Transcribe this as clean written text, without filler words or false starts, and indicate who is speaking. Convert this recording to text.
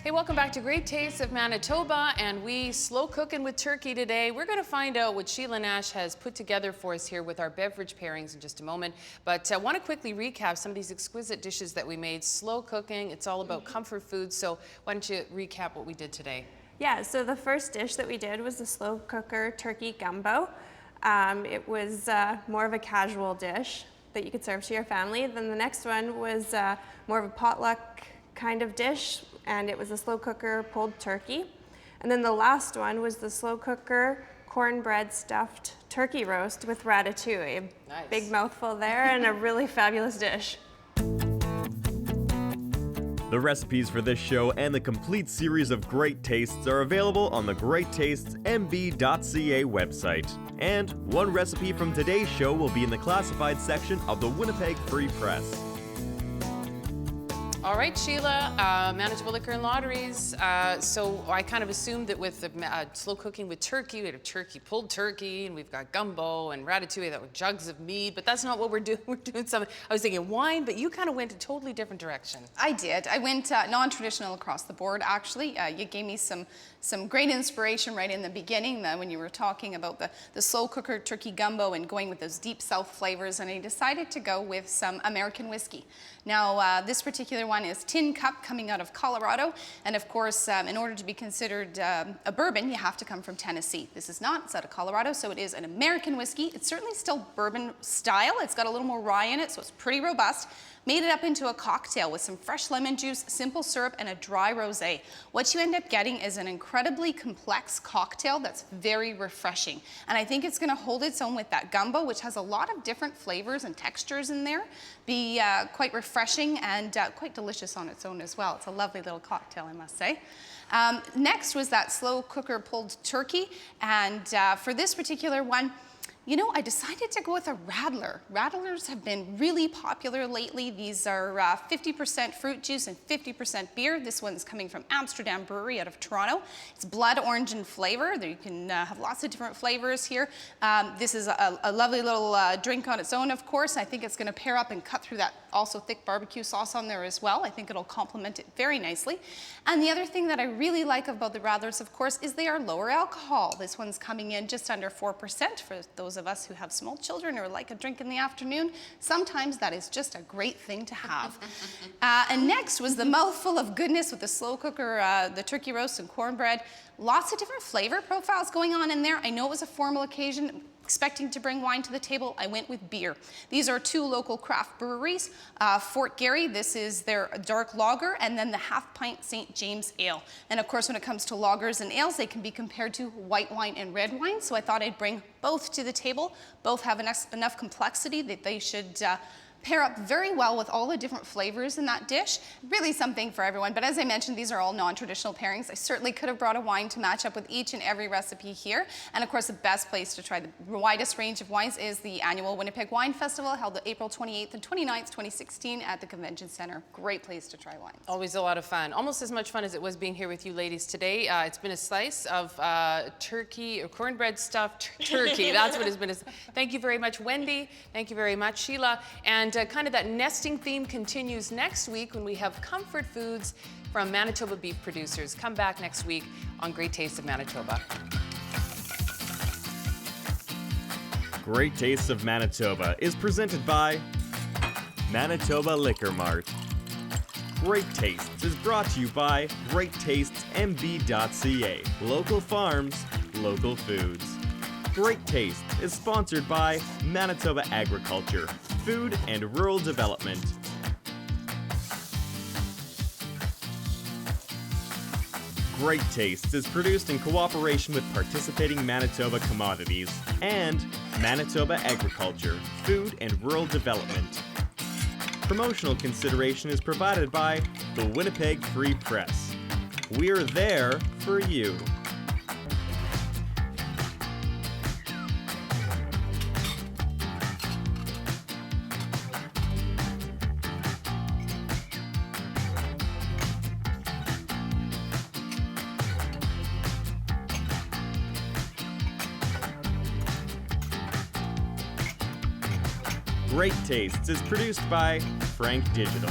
Speaker 1: Hey, welcome back to Great Tastes of Manitoba, and we slow cooking with turkey today. We're going to find out what Sheila Nash has put together for us here with our beverage pairings in just a moment. But I want to quickly recap some of these exquisite dishes that we made. Slow cooking, it's all about comfort food. So why don't you recap what we did today?
Speaker 2: Yeah, so the first dish that we did was the slow cooker turkey gumbo. It was more of a casual dish that you could serve to your family. Then the next one was more of a potluck kind of dish, and it was a slow cooker pulled turkey. And then the last one was the slow cooker cornbread stuffed turkey roast with ratatouille.
Speaker 1: Nice.
Speaker 2: Big mouthful there and a really fabulous dish.
Speaker 3: The recipes for this show and the complete series of Great Tastes are available on the GreatTastesMB.ca website. And one recipe from today's show will be in the classified section of the Winnipeg Free Press.
Speaker 1: All right, Sheila, Manitoba Liquor and Lotteries. So I kind of assumed that with the slow cooking with turkey, we had a pulled turkey, and we've got gumbo and ratatouille that were jugs of meat, but that's not what we're doing. We're doing something, I was thinking wine, but you kind of went a totally different direction.
Speaker 4: I did. I went non-traditional across the board, actually. You gave me some great inspiration right in the beginning when you were talking about the slow cooker turkey gumbo and going with those deep South flavors, and I decided to go with some American whiskey. Now, this particular one is Tin Cup, coming out of Colorado, and of course, in order to be considered a bourbon, you have to come from Tennessee. This is not, it's out of Colorado, so it is an American whiskey. It's certainly still bourbon style. It's got a little more rye in it, so it's pretty robust. Made it up into a cocktail with some fresh lemon juice, simple syrup, and a dry rosé. What you end up getting is an incredibly complex cocktail that's very refreshing. And I think it's gonna hold its own with that gumbo, which has a lot of different flavors and textures in there. Be quite refreshing and quite delicious on its own as well. It's a lovely little cocktail, I must say. Next was that slow cooker pulled turkey. And for this particular one, you know, I decided to go with a radler. Radlers have been really popular lately. These are 50% fruit juice and 50% beer. This one's coming from Amsterdam Brewery out of Toronto. It's blood orange in flavor. You can have lots of different flavors here. This is a lovely little drink on its own, of course. I think it's gonna pair up and cut through that also thick barbecue sauce on there as well. I think it'll complement it very nicely. And the other thing that I really like about the radlers, of course, is they are lower alcohol. This one's coming in just under 4% for those of us who have small children or like a drink in the afternoon. Sometimes that is just a great thing to have. And next was the mouthful of goodness with the slow cooker, the turkey roast and cornbread. Lots of different flavor profiles going on in there. I know it was a formal occasion, expecting to bring wine to the table. I went with beer. These are two local craft breweries. Fort Garry, this is their dark lager, and then the half pint St. James Ale. And of course, when it comes to lagers and ales, they can be compared to white wine and red wine. So I thought I'd bring both to the table. Both have enough complexity that they should pair up very well with all the different flavors in that dish. Really something for everyone. But as I mentioned, these are all non-traditional pairings. I certainly could have brought a wine to match up with each and every recipe here. And of course, the best place to try the widest range of wines is the annual Winnipeg Wine Festival, held April 28th and 29th, 2016 at the Convention Center. Great place to try wines.
Speaker 1: Always a lot of fun. Almost as much fun as it was being here with you ladies today. It's been a slice of turkey or cornbread stuffed turkey. That's what it's been. Thank you very much, Wendy. Thank you very much, Sheila. And kind of that nesting theme continues next week when we have comfort foods from Manitoba beef producers. Come back next week on Great Tastes of Manitoba.
Speaker 3: Great Tastes of Manitoba is presented by Manitoba Liquor Mart. Great Tastes is brought to you by GreatTastesMB.ca. Local farms, local foods. Great Taste is sponsored by Manitoba Agriculture, Food and Rural Development. Great Tastes is produced in cooperation with participating Manitoba Commodities and Manitoba Agriculture, Food and Rural Development. Promotional consideration is provided by the Winnipeg Free Press. We're there for you. Great Tastes is produced by Frank Digital.